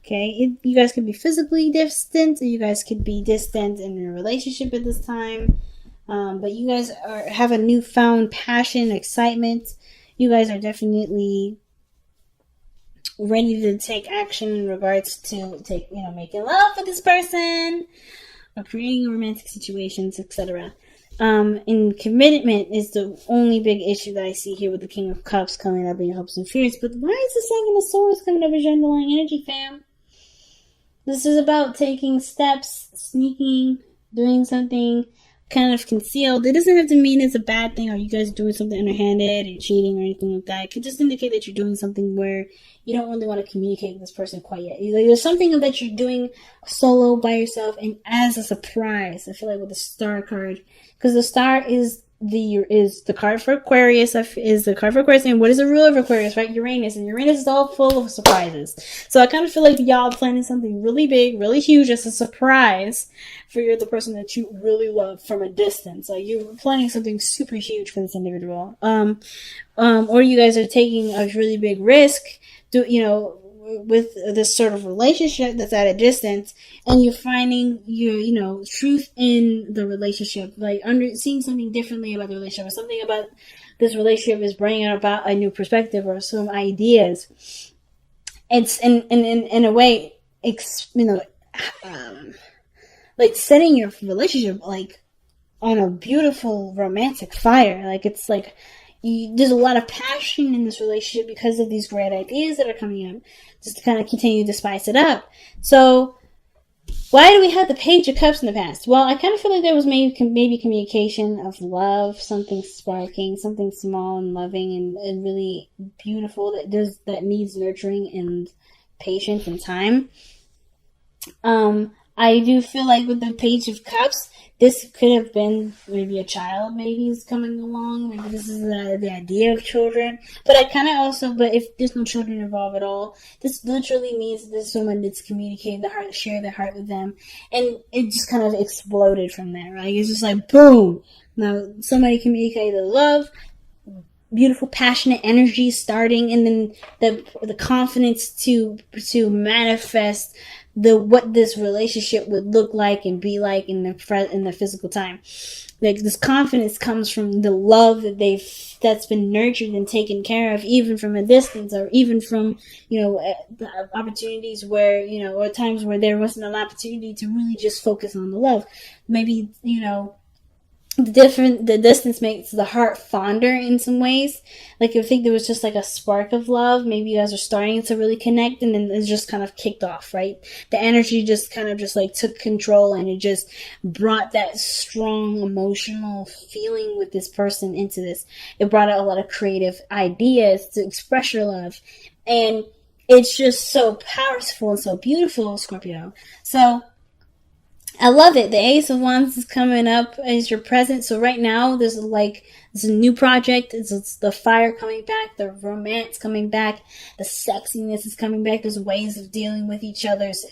Okay, you guys could be physically distant, or you guys could be distant in a relationship at this time. But you guys have a newfound passion, excitement. You guys are definitely ready to take action in regards to making love with this person or creating romantic situations, etc. And commitment is the only big issue that I see here with the King of Cups coming up in your hopes and fears. But why is the Second of Swords coming up as your underlying energy, fam? This is about taking steps, sneaking, doing something kind of concealed. It doesn't have to mean it's a bad thing or you guys doing something underhanded and cheating or anything like that. It could just indicate that you're doing something where you don't really want to communicate with this person quite yet. There's something that you're doing solo by yourself and as a surprise. I feel like with the Star card, because the Star is the card for Aquarius, and what is the ruler of Aquarius, right? Uranus, and Uranus is all full of surprises. So I kind of feel like y'all planning something really big, really huge as a surprise for the person that you really love from a distance. Like you're planning something super huge for this individual. Or you guys are taking a really big risk, with this sort of relationship that's at a distance, and you're finding your truth in the relationship, like seeing something differently about the relationship, or something about this relationship is bringing about a new perspective or some ideas. It's in a way, like setting your relationship like on a beautiful romantic fire. Like it's like there's a lot of passion in this relationship because of these great ideas that are coming up, just to kind of continue to spice it up. So why do we have the Page of Cups in the past? Well, I kind of feel like there was maybe communication of love, something sparking, something small and loving and really beautiful that needs nurturing and patience and time. I do feel like with the Page of Cups, this could have been maybe a child maybe is coming along. Maybe this is the idea of children. But but if there's no children involved at all, this literally means that someone that's communicating the heart, share their heart with them. And it just kind of exploded from there, right? It's just like, boom! Now, somebody communicated love, beautiful, passionate energy starting, and then the confidence to manifest what this relationship would look like and be like in the physical time. Like this confidence comes from the love that's been nurtured and taken care of, even from a distance, or even from the opportunities where or times where there wasn't an opportunity to really just focus on the love. Maybe the distance makes the heart fonder in some ways. Like I think there was just like a spark of love. Maybe you guys are starting to really connect, and then it just kind of kicked off, right? The energy just kind of just like took control, and it just brought that strong emotional feeling with this person into this. It brought out a lot of creative ideas to express your love, and it's just so powerful and so beautiful, Scorpio. So I love it. The Ace of Wands is coming up as your present. So right now, there's a new project. It's the fire coming back, the romance coming back, the sexiness is coming back. There's ways of dealing with each other's,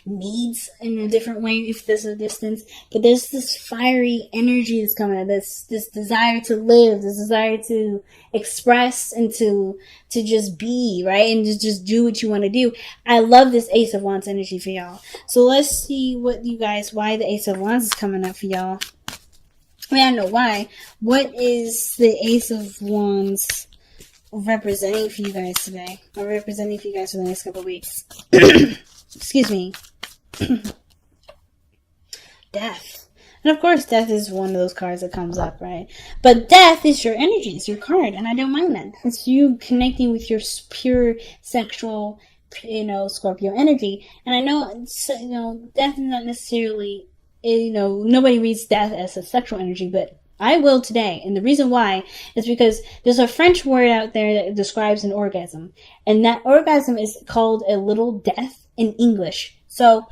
needs in a different way if there's a distance. But there's this fiery energy that's coming out. This desire to live, this desire to express and to just be, right? And just do what you want to do. I love this Ace of Wands energy for y'all. So let's see why the Ace of Wands is coming up for y'all. I mean, I know why. What is the Ace of Wands representing for you guys today? Or representing for you guys for the next couple of weeks? Excuse me. Death. And of course, death is one of those cards that comes up, right? But death is your energy. It's your card. And I don't mind that. It's you connecting with your pure sexual, Scorpio energy. And I know, death is not necessarily, nobody reads death as a sexual energy, but I will today. And the reason why is because there's a French word out there that describes an orgasm. And that orgasm is called a little death in English. So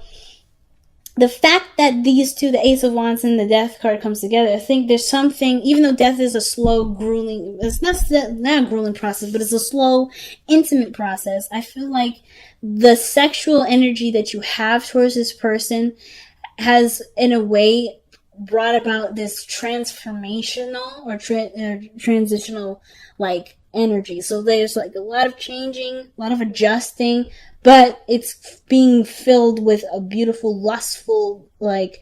the fact that these two, the Ace of Wands and the Death card, comes together, I think there's something, even though death is a slow, grueling, it's not a grueling process, but it's a slow, intimate process. I feel like the sexual energy that you have towards this person has, in a way, brought about this transformational or transitional, energy. So there's, a lot of changing, a lot of adjusting, but it's being filled with a beautiful, lustful, like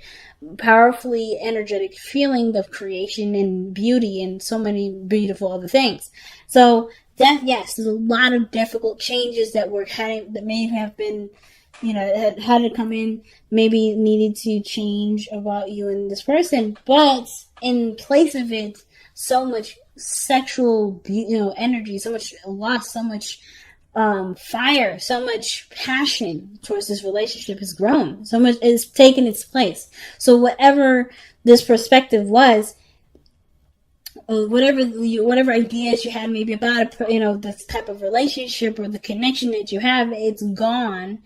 powerfully energetic feeling of creation and beauty and so many beautiful other things. So that, yes, there's a lot of difficult changes that were having, that may have been, had to come in, maybe needed to change about you and this person, but in place of it, so much sexual, energy, so much lust, so much fire, so much passion towards this relationship has grown. So much is taken its place. So whatever this perspective was, whatever ideas you had maybe about this type of relationship or the connection that you have, it's gone,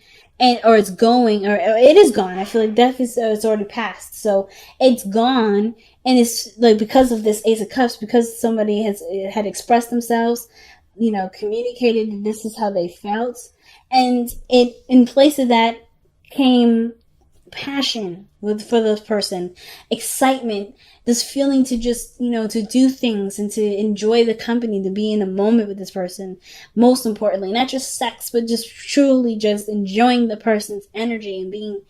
or it's going, or it is gone. I feel like death is it's already passed, so it's gone, and it's like because of this Ace of Cups, because somebody had expressed themselves, communicated that this is how they felt, and it, in place of that, came passion for this person, excitement, this feeling to just, to do things and to enjoy the company, to be in a moment with this person. Most importantly, not just sex, but just truly just enjoying the person's energy and being,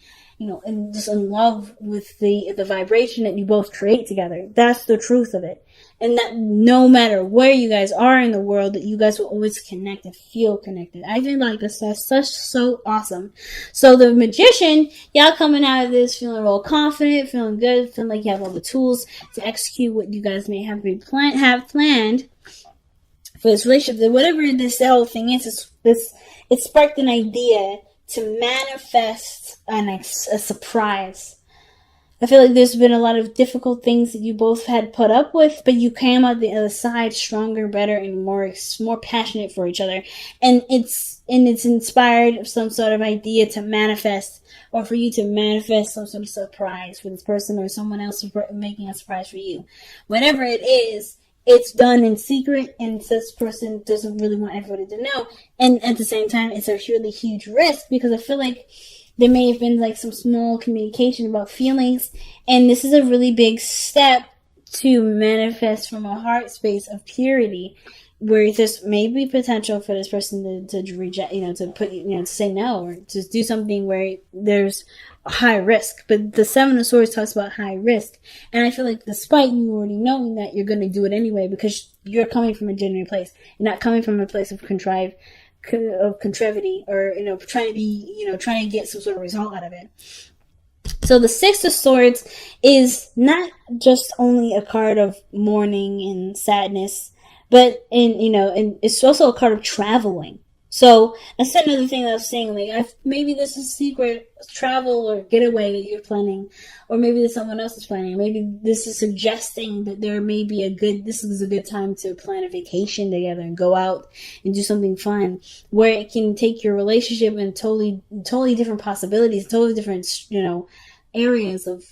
and just in love with the vibration that you both create together. That's the truth of it. And that no matter where you guys are in the world, that you guys will always connect and feel connected. I think like that's so awesome. So the Magician, y'all coming out of this feeling real confident, feeling good, feeling like you have all the tools to execute what you guys may have planned for this relationship. Whatever this whole thing is, it sparked an idea to manifest a surprise. I feel like there's been a lot of difficult things that you both had put up with, but you came out the other side stronger, better, and more passionate for each other. And it's inspired some sort of idea to manifest, or for you to manifest some sort of surprise for this person or someone else making a surprise for you. Whatever it is, it's done in secret, and this person doesn't really want everybody to know. And at the same time, it's a really huge risk, because I feel like there may have been like some small communication about feelings, and this is a really big step to manifest from a heart space of purity, where there's maybe potential for this person to reject, to say no, or to do something where there's a high risk. But the Seven of Swords talks about high risk, and I feel like despite you already knowing that, you're going to do it anyway, because you're coming from a genuine place. You're not coming from a place of contrivity, or trying to get some sort of result out of it. So the Six of Swords is not just only a card of mourning and sadness, but and it's also a card of traveling. So that's another thing that I was saying, like, maybe this is secret travel or getaway that you're planning, or maybe that someone else is planning. Maybe this is suggesting that this is a good time to plan a vacation together and go out and do something fun, where it can take your relationship in totally different possibilities, totally different, areas of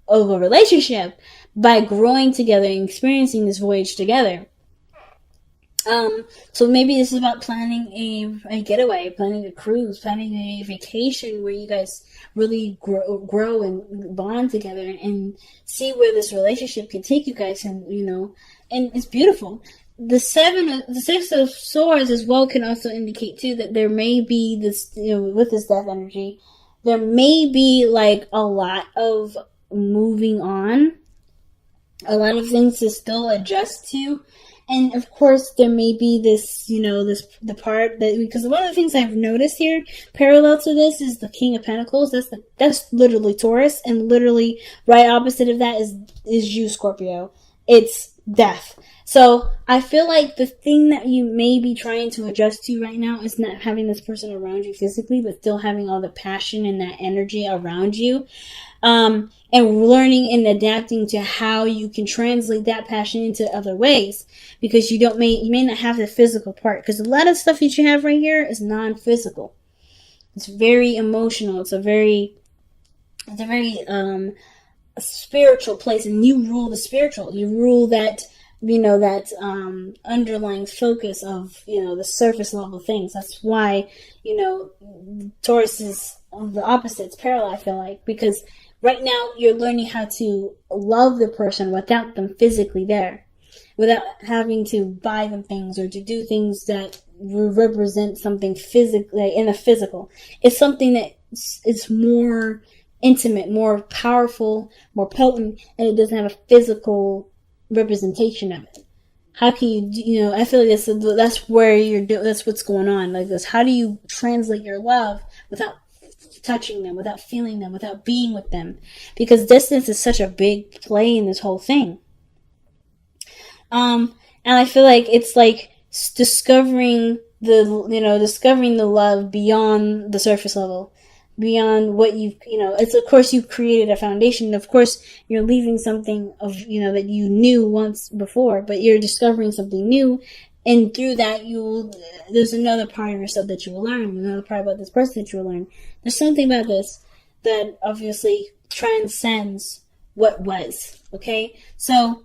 a relationship, by growing together and experiencing this voyage together. So maybe this is about planning a getaway, planning a cruise, planning a vacation where you guys really grow and bond together and see where this relationship can take you guys, and it's beautiful. The Six of Swords as well can also indicate too that there may be this, with this death energy, there may be like a lot of moving on, a lot of things to still adjust to. And of course, there may be this, the part that, because one of the things I've noticed here, parallel to this, is the King of Pentacles. That's literally Taurus, and literally right opposite of that is you, Scorpio. It's death. So I feel like the thing that you may be trying to adjust to right now is not having this person around you physically, but still having all the passion and that energy around you. And learning and adapting to how you can translate that passion into other ways, because you may not have the physical part, because a lot of stuff that you have right here is non-physical. It's very emotional. It's a very spiritual place, and you rule the spiritual. You rule that underlying focus of the surface level things. That's why Taurus is the opposite. It's parallel, I feel like, because right now you're learning how to love the person without them physically there, without having to buy them things or to do things that represent something physically in the physical. It's something that is more intimate, more powerful, more potent, and it doesn't have a physical representation of it. How can you, I feel like that's where that's what's going on. Like this, how do you translate your love without touching them, without feeling them, without being with them? Because distance is such a big play in this whole thing. And I feel like it's like discovering the love beyond the surface level, beyond what it's, of course, you've created a foundation. Of course, you're leaving something of, that you knew once before, but you're discovering something new. And through that, there's another part of yourself that you will learn, another part about this person that you will learn. There's something about this that obviously transcends what was, okay? So,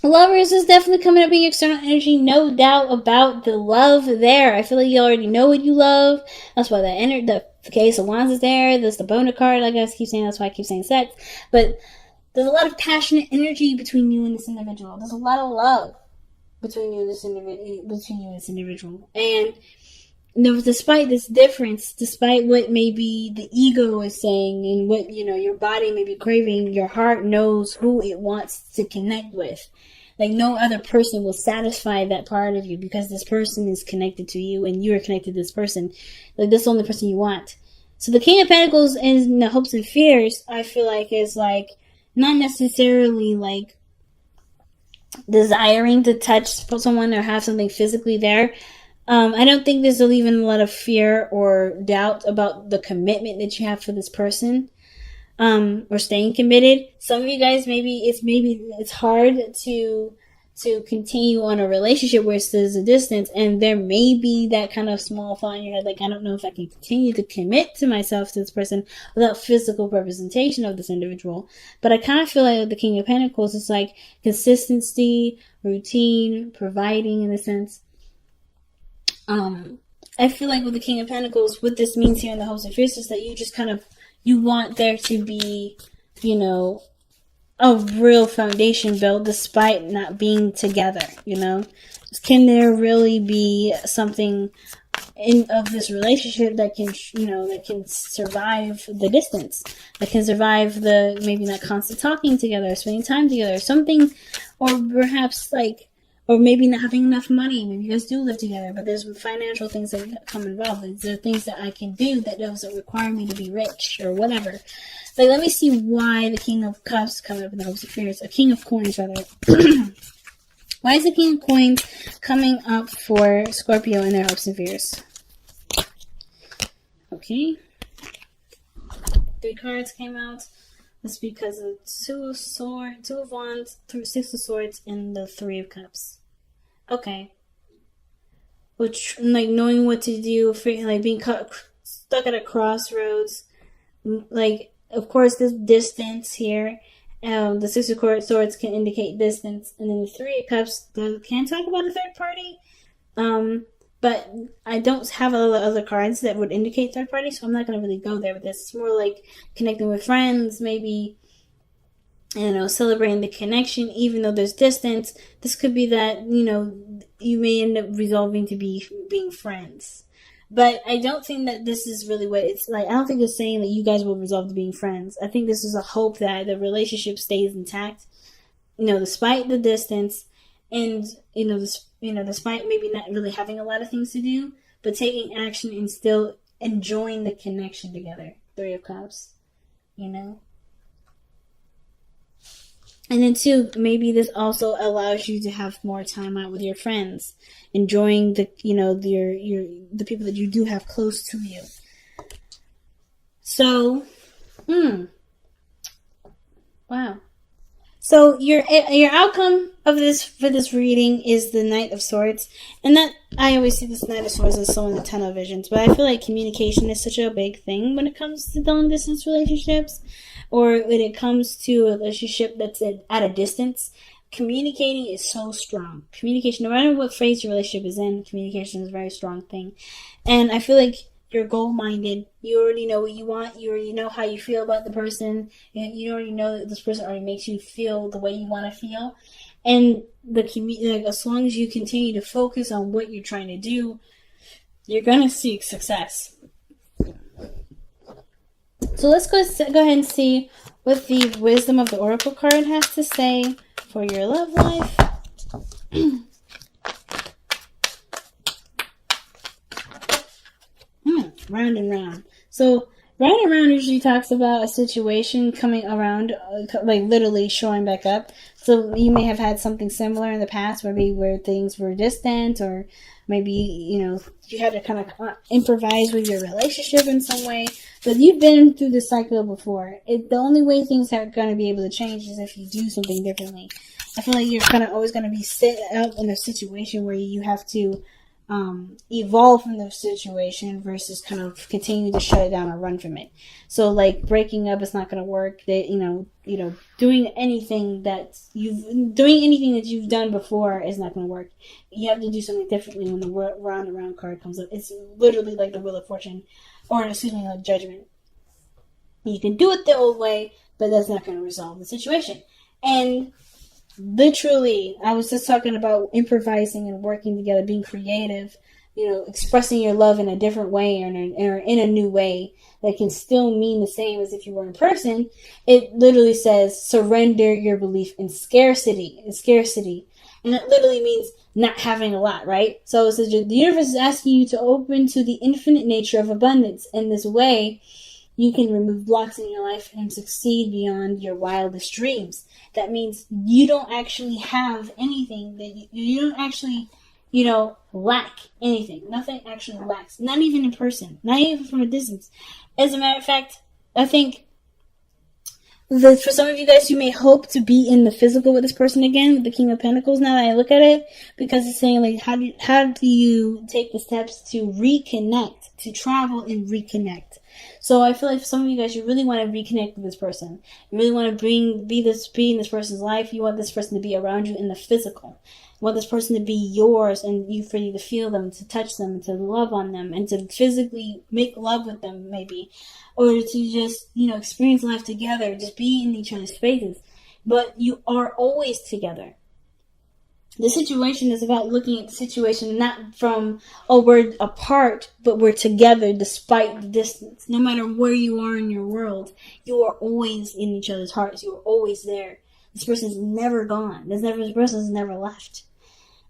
lovers is definitely coming up in your external energy. No doubt about the love there. I feel like you already know what you love. That's why the Case of Wands is there. There's the Bonus card, like I keep saying. That's why I keep saying sex. But there's a lot of passionate energy between you and this individual. There's a lot of love between you and this individual. And despite this difference, despite what maybe the ego is saying and what, your body may be craving, your heart knows who it wants to connect with. Like, no other person will satisfy that part of you because this person is connected to you and you are connected to this person. Like, this is the only person you want. So the King of Pentacles and the hopes and fears, I feel like, is like not necessarily like desiring to touch someone or have something physically there. I don't think there's even a lot of fear or doubt about the commitment that you have for this person. Or staying committed. Some of you guys, maybe it's hard to continue on a relationship where there's a distance, and there may be that kind of small thought in your head, like, I don't know if I can continue to commit to myself to this person without physical representation of this individual. But I kind of feel like with the King of Pentacles, it's like consistency, routine, providing in a sense. I feel like with the King of Pentacles, what this means here in the hopes and fears is that you just kind of, you want there to be, a real foundation built despite not being together, Can there really be something of this relationship that can survive the distance, that can survive the maybe not constant talking together, spending time together, something, or perhaps or maybe not having enough money. Maybe you guys do live together, but there's financial things that come involved. There are things that I can do that doesn't require me to be rich or whatever. Like, let me see why the King of Cups coming up in the hopes and fears. A King of Coins, rather. Why is the King of Coins coming up for Scorpio in their hopes and fears? Okay. 3 cards came out. That's because of Two of Wands, 6 of Swords, and the 3 of Cups. Okay. Which, knowing what to do, being stuck at a crossroads. Of course, this distance here. The 6 of Swords can indicate distance. And then the 3 of Cups can talk about a third party. But I don't have other cards that would indicate third party, so I'm not going to really go there with this. It's more like connecting with friends, maybe, celebrating the connection, even though there's distance. This could be that, you may end up resolving to being friends. But I don't think that this is really what it's like. I don't think it's saying that you guys will resolve to being friends. I think this is a hope that the relationship stays intact, despite the distance. And, despite maybe not really having a lot of things to do, but taking action and still enjoying the connection together. 3 of Cups, And then 2, maybe this also allows you to have more time out with your friends, enjoying the, the people that you do have close to you. So, wow. So your outcome of this for this reading is the Knight of Swords, and that I always see this Knight of Swords as someone with tunnel visions. But I feel like communication is such a big thing when it comes to long distance relationships, or when it comes to a relationship that's at a distance. Communicating is so strong. Communication, no matter what phase your relationship is in, communication is a very strong thing, and I feel like you're goal-minded. You already know what you want. You already know how you feel about the person. You already know that this person already makes you feel the way you want to feel. And like, as long as you continue to focus on what you're trying to do, you're gonna see success. So let's go ahead and see what the wisdom of the Oracle card has to say for your love life. Round and round. So round and round usually talks about a situation coming around, like literally showing back up. So you may have had something similar in the past, maybe where things were distant, or maybe, you had to kind of improvise with your relationship in some way. But you've been through this cycle before. The only way things are going to be able to change is if you do something differently. I feel like you're kind of always going to be set up in a situation where you have to evolve from the situation versus kind of continue to shut it down or run from it. So like breaking up is not going to work. Doing anything that you've done before is not going to work. You have to do something differently when the round and round card comes up. It's literally like the Wheel of Fortune, or like Judgment. You can do it the old way, but that's not going to resolve the situation. And literally, I was just talking about improvising and working together, being creative, expressing your love in a different way or in a new way that can still mean the same as if you were in person. It literally says, surrender your belief in scarcity. And that literally means not having a lot, right? So it says the universe is asking you to open to the infinite nature of abundance. In this way, you can remove blocks in your life and succeed beyond your wildest dreams. That means you don't actually have anything that you don't actually, lack anything. Nothing actually lacks. Not even in person. Not even from a distance. As a matter of fact, I think that for some of you guys, you may hope to be in the physical with this person again, with the King of Pentacles, now that I look at it, because it's saying, like, how do you take the steps to reconnect, to travel and reconnect? So I feel like for some of you guys, you really want to reconnect with this person. You really want to be in this person's life. You want this person to be around you in the physical. You want this person to be yours, and for you to feel them, to touch them, to love on them, and to physically make love with them, maybe. Or to just, experience life together, just be in each other's spaces. But you are always together. The situation is about looking at the situation not from, we're apart, but we're together despite the distance. No matter where you are in your world, you are always in each other's hearts. You are always there. This person's never gone. This person's never left.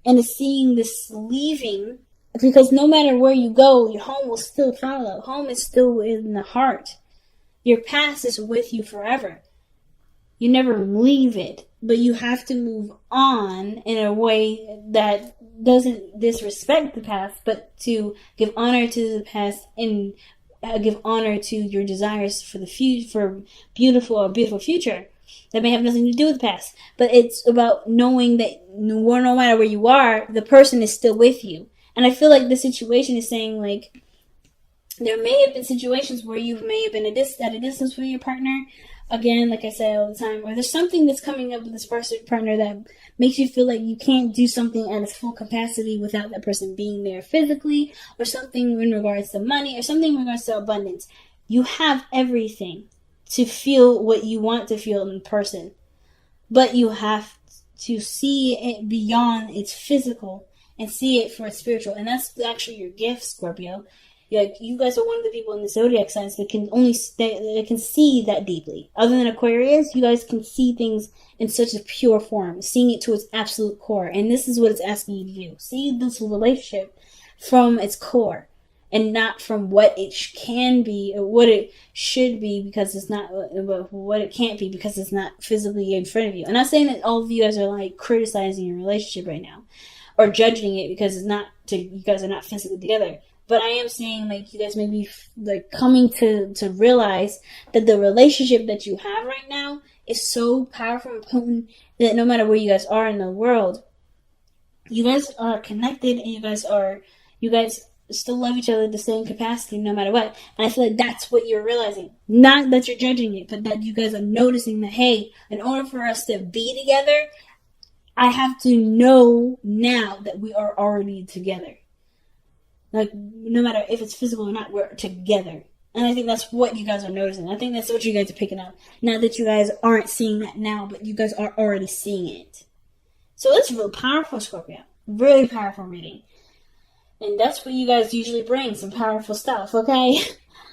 And it's seeing this leaving, because no matter where you go, your home will still follow. Home is still in the heart. Your past is with you forever. You never leave it, but you have to move on in a way that doesn't disrespect the past, but to give honor to the past and give honor to your desires for the future, for a beautiful future that may have nothing to do with the past. But it's about knowing that no matter where you are, the person is still with you. And I feel like the situation is saying, like, there may have been situations where you may have been at a distance with your partner. Again, like I say all the time, or there's something that's coming up with this partner that makes you feel like you can't do something at its full capacity without that person being there physically, or something in regards to money, or something in regards to abundance. You have everything to feel what you want to feel in person, but you have to see it beyond its physical and see it for its spiritual. And that's actually your gift, Scorpio. Like, you guys are one of the people in the zodiac signs that can see that deeply. Other than Aquarius, you guys can see things in such a pure form, seeing it to its absolute core. And this is what it's asking you to do. See this relationship from its core, and not from what it can be or what it should be, because it's not, what it can't be because it's not physically in front of you. I'm not saying that all of you guys are like criticizing your relationship right now or judging it because you guys are not physically together. But I am saying, like, you guys may be like coming to realize that the relationship that you have right now is so powerful and potent that no matter where you guys are in the world, you guys are connected, and you guys still love each other the same capacity no matter what. And I feel like that's what you're realizing. Not that you're judging it, but that you guys are noticing that, hey, in order for us to be together, I have to know now that we are already together. Like, no matter if it's physical or not, we're together. And I think that's what you guys are noticing. I think that's what you guys are picking up. Not that you guys aren't seeing that now, but you guys are already seeing it. So it's real powerful, Scorpio. Really powerful reading. And that's what you guys usually bring, some powerful stuff, okay?